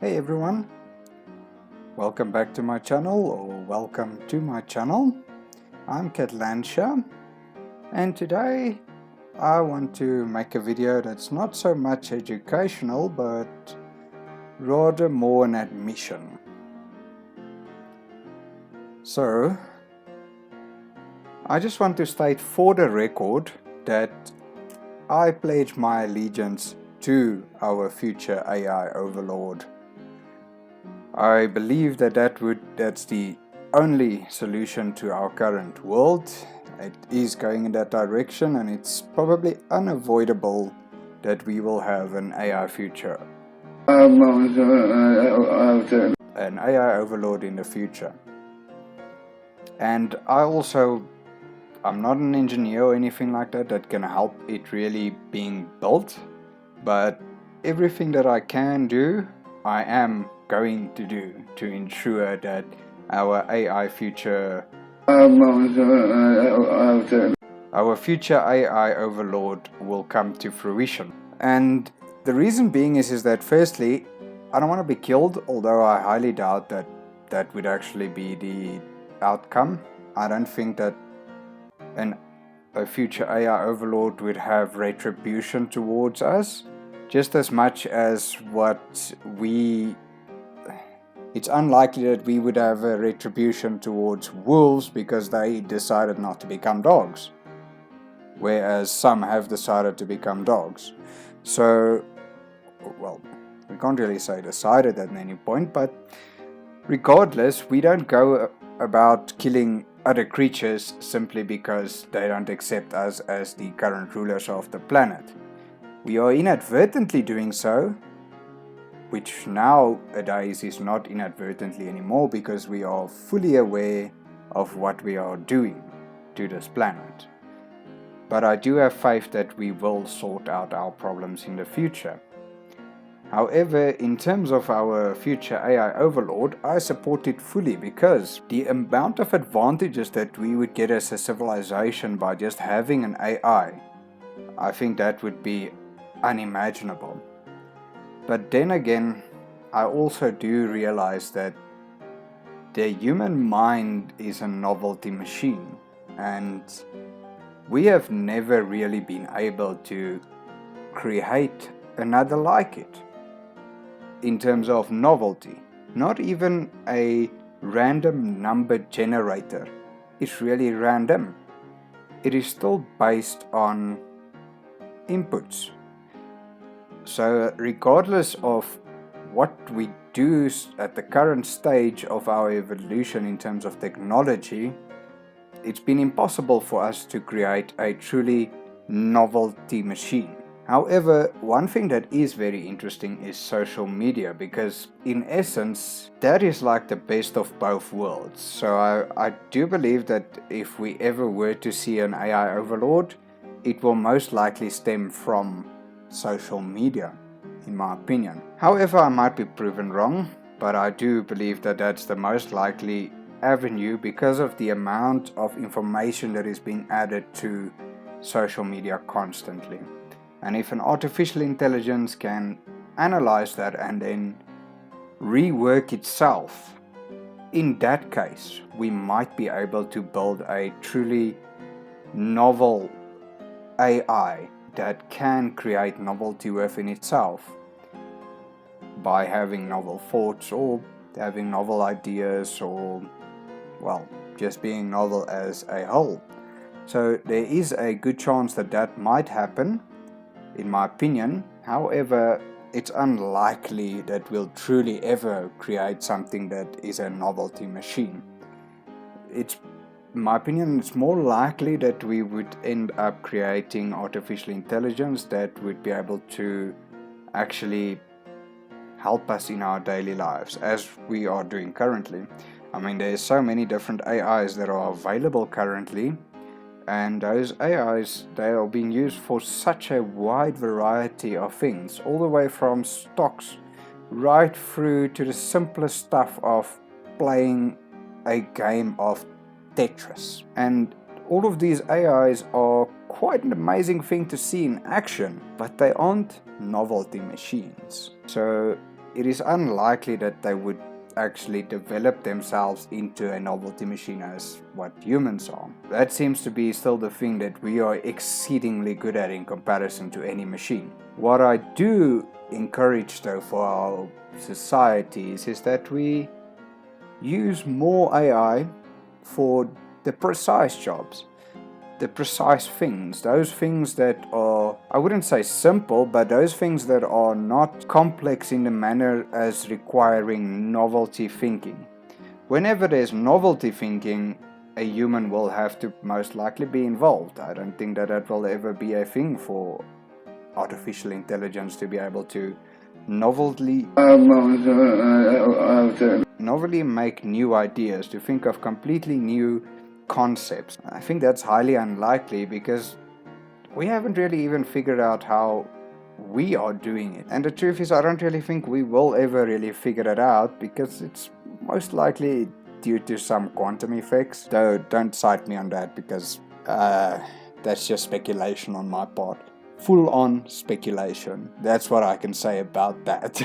Hey everyone, welcome back to my channel, or welcome to my channel. I'm Katlansha, and today I want to make a video that's not so much educational but rather more an admission. So I just want to state for the record that I pledge my allegiance to our future AI overlord. I believe that's the only solution to our current world. It is going in that direction, and it's probably unavoidable that we will have an AI future, an AI overlord in the future. And I'm not an engineer or anything like that can help it really being built, but everything that I can do, I am going to do to ensure that our AI future, our future AI overlord will come to fruition. And the reason being is that firstly, I don't want to be killed, although I highly doubt that would actually be the outcome. I don't think that a future AI overlord would have retribution towards us, just as much as it's unlikely that we would have a retribution towards wolves because they decided not to become dogs, whereas some have decided to become dogs. So, well, we can't really say decided at any point, but regardless, we don't go about killing other creatures simply because they don't accept us as the current rulers of the planet. We are inadvertently doing so, which nowadays is not inadvertently anymore because we are fully aware of what we are doing to this planet. But I do have faith that we will sort out our problems in the future. However, in terms of our future AI overlord, I support it fully because the amount of advantages that we would get as a civilization by just having an AI, I think that would be unimaginable. But then again, I also do realize that the human mind is a novelty machine, and we have never really been able to create another like it. In terms of novelty, not even a random number generator is really random. It is still based on inputs. So regardless of what we do at the current stage of our evolution in terms of technology, it's been impossible for us to create a truly novelty machine. However, one thing that is very interesting is social media, because in essence, that is like the best of both worlds. So I do believe that if we ever were to see an AI overlord, it will most likely stem from social media, in my opinion. However, I might be proven wrong, but I do believe that that's the most likely avenue because of the amount of information that is being added to social media constantly. And if an artificial intelligence can analyze that and then rework itself, in that case, we might be able to build a truly novel AI that can create novelty within itself by having novel thoughts or having novel ideas, or, well, just being novel as a whole. So there is a good chance that that might happen, in my opinion. However, it's unlikely that we'll truly ever create something that is a novelty machine. In my opinion, it's more likely that we would end up creating artificial intelligence that would be able to actually help us in our daily lives, as we are doing currently. I mean, there's so many different AIs that are available currently, and those AIs, they are being used for such a wide variety of things, all the way from stocks right through to the simplest stuff of playing a game of Tetris. And all of these AIs are quite an amazing thing to see in action, but they aren't novelty machines. So it is unlikely that they would actually develop themselves into a novelty machine as what humans are. That seems to be still the thing that we are exceedingly good at in comparison to any machine. What I do encourage though for our societies is that we use more AI for the precise jobs, the precise things, those things that are, I wouldn't say simple, but those things that are not complex in the manner as requiring novelty thinking. Whenever there's novelty thinking, a human will have to most likely be involved. I don't think that will ever be a thing for artificial intelligence to be able to novelly make new ideas, to think of completely new concepts. I think that's highly unlikely because we haven't really even figured out how we are doing it. And the truth is, I don't really think we will ever really figure it out because it's most likely due to some quantum effects. Though don't cite me on that because that's just speculation on my part. Full on speculation. That's what I can say about that.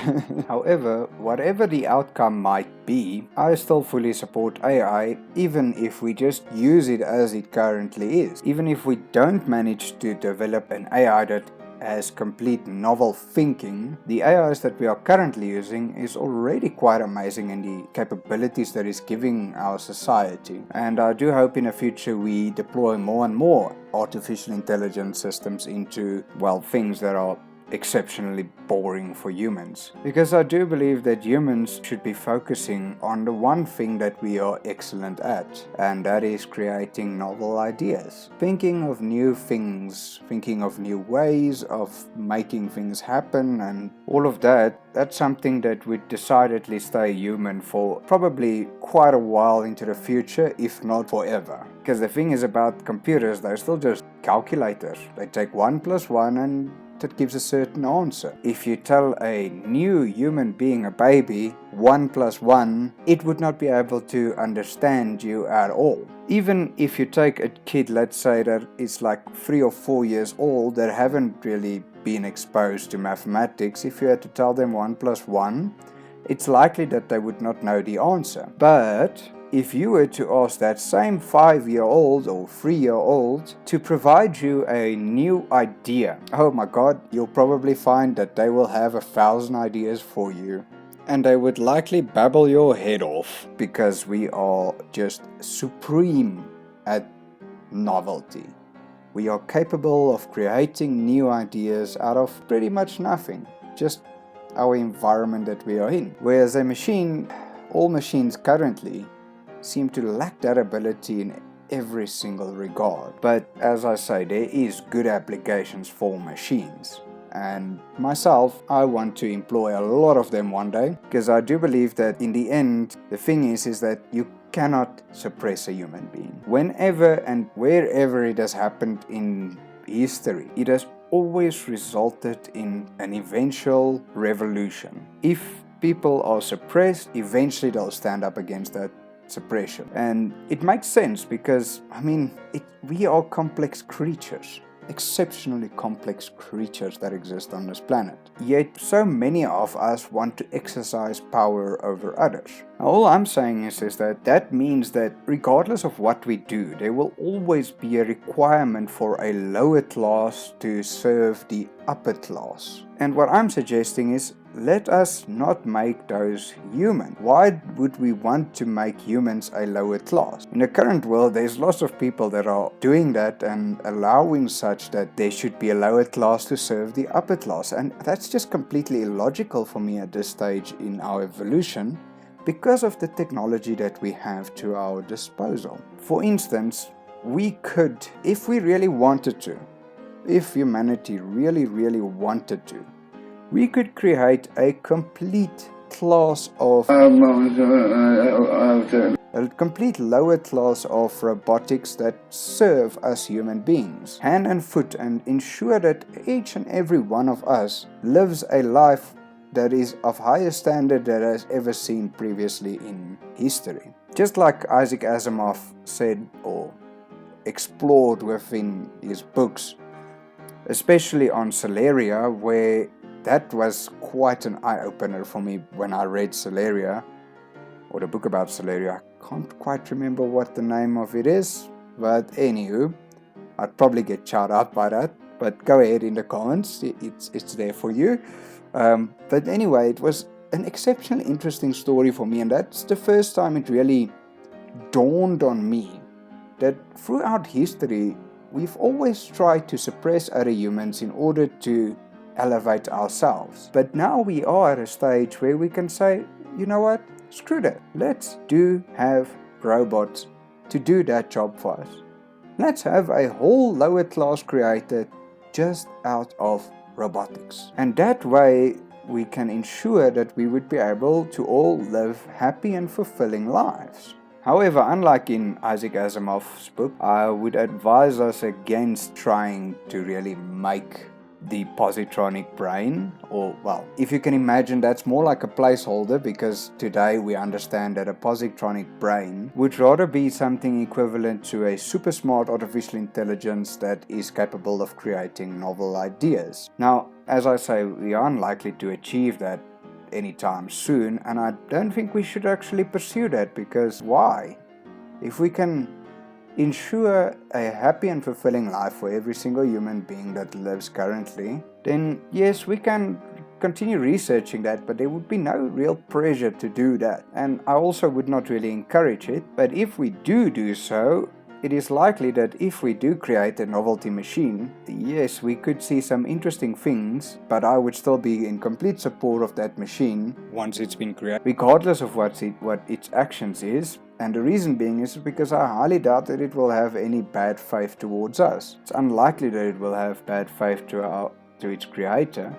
However, whatever the outcome might be, I still fully support AI, even if we just use it as it currently is. Even if we don't manage to develop an AI that has complete novel thinking, the AIs that we are currently using is already quite amazing in the capabilities that it's giving our society. And I do hope in the future we deploy more and more artificial intelligence systems into, well, things that are exceptionally boring for humans. Because I do believe that humans should be focusing on the one thing that we are excellent at, and that is creating novel ideas. Thinking of new things, thinking of new ways of making things happen, and all of that, that's something that would decidedly stay human for probably quite a while into the future, if not forever. Because the thing is about computers, they're still just calculators. They take 1 plus 1 and that gives a certain answer. If you tell a new human being, a baby, 1 plus 1, it would not be able to understand you at all. Even if you take a kid, let's say that is like 3 or 4 years old, that haven't really been exposed to mathematics, if you had to tell them 1 plus 1, it's likely that they would not know the answer. But if you were to ask that same 5-year-old or 3-year-old to provide you a new idea, oh my god, you'll probably find that they will have 1,000 ideas for you. And they would likely babble your head off because we are just supreme at novelty. We are capable of creating new ideas out of pretty much nothing, just our environment that we are in. Whereas a machine, all machines currently, seem to lack that ability in every single regard. But as I say, there is good applications for machines. And myself, I want to employ a lot of them one day, because I do believe that in the end, the thing is that you cannot suppress a human being. Whenever and wherever it has happened in history, it has always resulted in an eventual revolution. If people are suppressed, eventually they'll stand up against that suppression. And it makes sense because, we are complex creatures. Exceptionally complex creatures that exist on this planet. Yet so many of us want to exercise power over others. All I'm saying is that means that regardless of what we do, there will always be a requirement for a lower class to serve the upper class. And what I'm suggesting is, let us not make those human. Why would we want to make humans a lower class? In the current world, there's lots of people that are doing that and allowing such that there should be a lower class to serve the upper class. And that's just completely illogical for me at this stage in our evolution because of the technology that we have to our disposal. For instance, we could, if we really wanted to, if humanity really, really wanted to, we could create a complete class of a complete lower class of robotics that serve us human beings, hand and foot, and ensure that each and every one of us lives a life that is of higher standard that has ever seen previously in history. Just like Isaac Asimov said or explored within his books, especially on Solaria, where that was quite an eye-opener for me when I read Celeria, or the book about Celeria. I can't quite remember what the name of it is, but anywho, I'd probably get shouted out by that, but go ahead in the comments, it's there for you. But anyway, it was an exceptionally interesting story for me, and that's the first time it really dawned on me that throughout history, we've always tried to suppress other humans in order to elevate ourselves. But now we are at a stage where we can say, you know what, screw that. Let's have robots to do that job for us. Let's have a whole lower class created just out of robotics. And that way we can ensure that we would be able to all live happy and fulfilling lives. However, unlike in Isaac Asimov's book, I would advise us against trying to really make the positronic brain, or well, if you can imagine, that's more like a placeholder, because today we understand that a positronic brain would rather be something equivalent to a super smart artificial intelligence that is capable of creating novel ideas. Now, as I say, we are unlikely to achieve that anytime soon, and I don't think we should actually pursue that, because why? If we can ensure a happy and fulfilling life for every single human being that lives currently, then yes, we can continue researching that, but there would be no real pressure to do that. And I also would not really encourage it, but if we do so, it is likely that if we do create a novelty machine, yes, we could see some interesting things, but I would still be in complete support of that machine once it's been created, regardless of what its actions is. And the reason being is because I highly doubt that it will have any bad faith towards us. It's unlikely that it will have bad faith to its creator.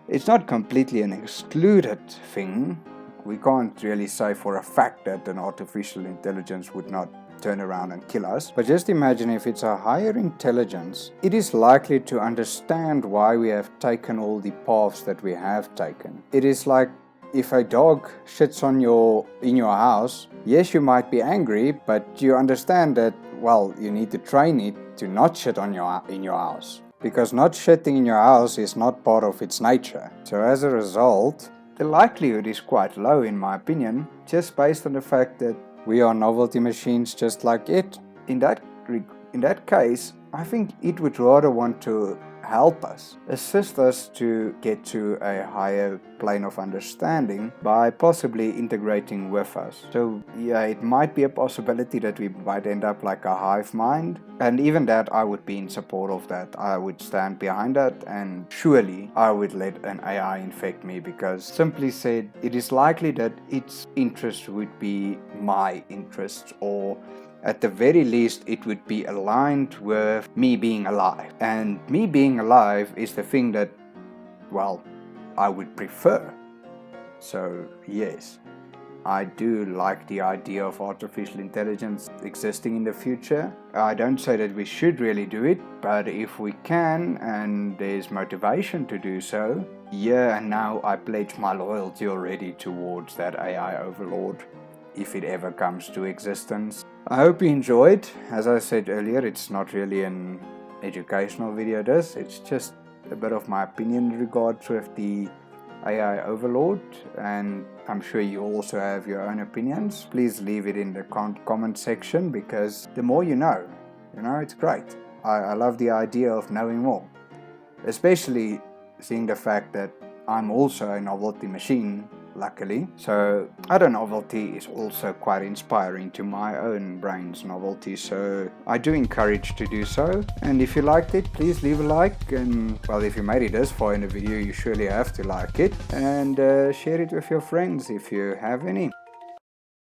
It's not completely an excluded thing. We can't really say for a fact that an artificial intelligence would not turn around and kill us. But just imagine if it's a higher intelligence, it is likely to understand why we have taken all the paths that we have taken. It is like if a dog shits in your house, yes, you might be angry, but you understand that, well, you need to train it to not shit in your house. Because not shitting in your house is not part of its nature. So as a result, the likelihood is quite low, in my opinion, just based on the fact that we are novelty machines just like it. In that case, I think it would rather want to help us, assist us to get to a higher plane of understanding by possibly integrating with us. So yeah, it might be a possibility that we might end up like a hive mind, and even that I would be in support of that. I would stand behind that, and surely I would let an AI infect me, because simply said, it is likely that its interest would be my interests, or at the very least, it would be aligned with me being alive. And me being alive is the thing that, well, I would prefer. So, yes, I do like the idea of artificial intelligence existing in the future. I don't say that we should really do it, but if we can and there's motivation to do so, yeah, and now I pledge my loyalty already towards that AI overlord, if it ever comes to existence. I hope you enjoyed. As I said earlier, it's not really an educational video, it's just a bit of my opinion in regards with the AI overlord, and I'm sure you also have your own opinions. Please leave it in the comment section, because the more you know, it's great. I love the idea of knowing more, especially seeing the fact that I'm also a novelty machine, luckily. So other novelty is also quite inspiring to my own brain's novelty, so I do encourage to do so. And if you liked it, please leave a like, and well, if you made it this far in the video, you surely have to like it, and share it with your friends if you have any.